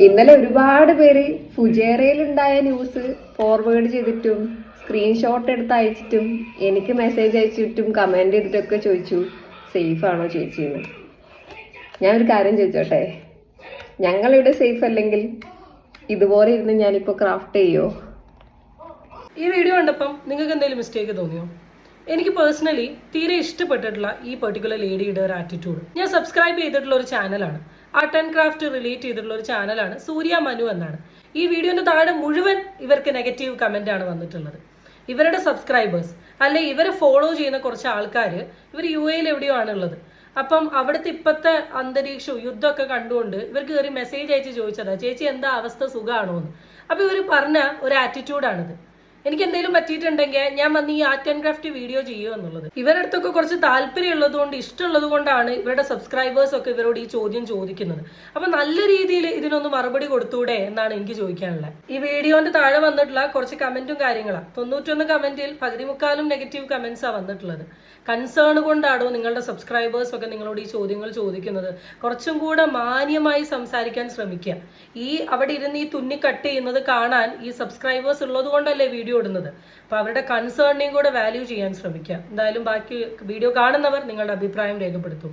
ഇന്നലെ ഒരുപാട് പേര് ഫുജേറയിലുണ്ടായ ന്യൂസ് ഫോർവേഡ് ചെയ്തിട്ടും സ്ക്രീൻഷോട്ട് എടുത്ത് അയച്ചിട്ടും എനിക്ക് മെസ്സേജ് അയച്ചിട്ടും കമന്റ് ചെയ്തിട്ടൊക്കെ ചോദിച്ചു സേഫ് ആണോ ചേച്ചിന്ന്. ഞാൻ ഒരു കാര്യം ചോദിച്ചോട്ടെ, ഞങ്ങളിവിടെ സേഫ് അല്ലെങ്കിൽ ഇതുപോലെ ഇരുന്ന് ഞാനിപ്പോ ക്രാഫ്റ്റ് ചെയ്യോ? ഈ വീഡിയോ കണ്ടപ്പം നിങ്ങൾക്ക് എന്തെങ്കിലും മിസ്റ്റേക്ക് തോന്നിയോ? എനിക്ക് പേഴ്സണലി തീരെ ഇഷ്ടപ്പെട്ടിട്ടുള്ള ഈ പെർട്ടിക്കുലർ ലേഡിയുടെ ഒരു ആറ്റിറ്റ്യൂഡ്. ഞാൻ സബ്സ്ക്രൈബ് ചെയ്തിട്ടുള്ള ഒരു ചാനലാണ്, ആർട്ട് ആൻഡ് ക്രാഫ്റ്റ് റിലേറ്റ് ചെയ്തിട്ടുള്ള ഒരു ചാനലാണ്, സൂര്യ മനു എന്നാണ്. ഈ വീഡിയോന്റെ താഴെ മുഴുവൻ ഇവർക്ക് നെഗറ്റീവ് കമന്റ് ആണ് വന്നിട്ടുള്ളത്. ഇവരുടെ സബ്സ്ക്രൈബേഴ്സ് അല്ലെ ഇവരെ ഫോളോ ചെയ്യുന്ന കുറച്ച് ആൾക്കാർ ഇവർ UAE എവിടെയോ ആണുള്ളത്. അപ്പം അവിടുത്തെ ഇപ്പോഴത്തെ അന്തരീക്ഷവും യുദ്ധമൊക്കെ കണ്ടുകൊണ്ട് ഇവർക്ക് കയറി മെസ്സേജ് അയച്ച് ചോദിച്ചതാ, ചേച്ചി എന്താ അവസ്ഥ, സുഖമാണോ എന്ന്. അപ്പൊ ഇവർ പറഞ്ഞ ഒരു ആറ്റിറ്റ്യൂഡാണിത്. എനിക്ക് എന്തെങ്കിലും പറ്റിയിട്ടുണ്ടെങ്കിൽ ഞാൻ വന്ന് ഈ ആർട്ട് ആൻഡ് ക്രാഫ്റ്റ് വീഡിയോ ചെയ്യുക എന്നുള്ളത്. ഇവരുടെ അടുത്തൊക്കെ കുറച്ച് താല്പര്യം ഉള്ളതുകൊണ്ട് ഇഷ്ടമുള്ളത് കൊണ്ടാണ് ഇവരുടെ സബ്സ്ക്രൈബേഴ്സ് ഒക്കെ ഇവരോട് ഈ ചോദ്യം ചോദിക്കുന്നത്. അപ്പൊ നല്ല രീതിയിൽ ഇതിനൊന്ന് മറുപടി കൊടുത്തൂടെ എന്നാണ് എനിക്ക് ചോദിക്കാനുള്ളത്. ഈ വീഡിയോന്റെ താഴെ വന്നിട്ടുള്ള കുറച്ച് കമന്റും കാര്യങ്ങളാണ്. 91 കമന്റിൽ 14 നെഗറ്റീവ് കമന്റ്സാണ് വന്നിട്ടുള്ളത്. കൺസേൺ കൊണ്ടാണോ നിങ്ങളുടെ സബ്സ്ക്രൈബേഴ്സ് ഒക്കെ നിങ്ങളോട് ഈ ചോദ്യങ്ങൾ ചോദിക്കുന്നത്? കുറച്ചും കൂടെ മാന്യമായി സംസാരിക്കാൻ ശ്രമിക്കുക. അവിടെ ഇരുന്ന് ഈ തുന്നി കട്ട് ചെയ്യുന്നത് കാണാൻ ഈ സബ്സ്ക്രൈബേഴ്സ് ഉള്ളത് കൊണ്ടല്ലേ വീഡിയോ ഇടുന്നത്. അപ്പൊ അവരുടെ കൺസേണിനെയും കൂടെ വാല്യൂ ചെയ്യാൻ ശ്രമിക്കുക. എന്തായാലും ബാക്കി വീഡിയോ കാണുന്നവർ നിങ്ങളുടെ അഭിപ്രായം രേഖപ്പെടുത്തും.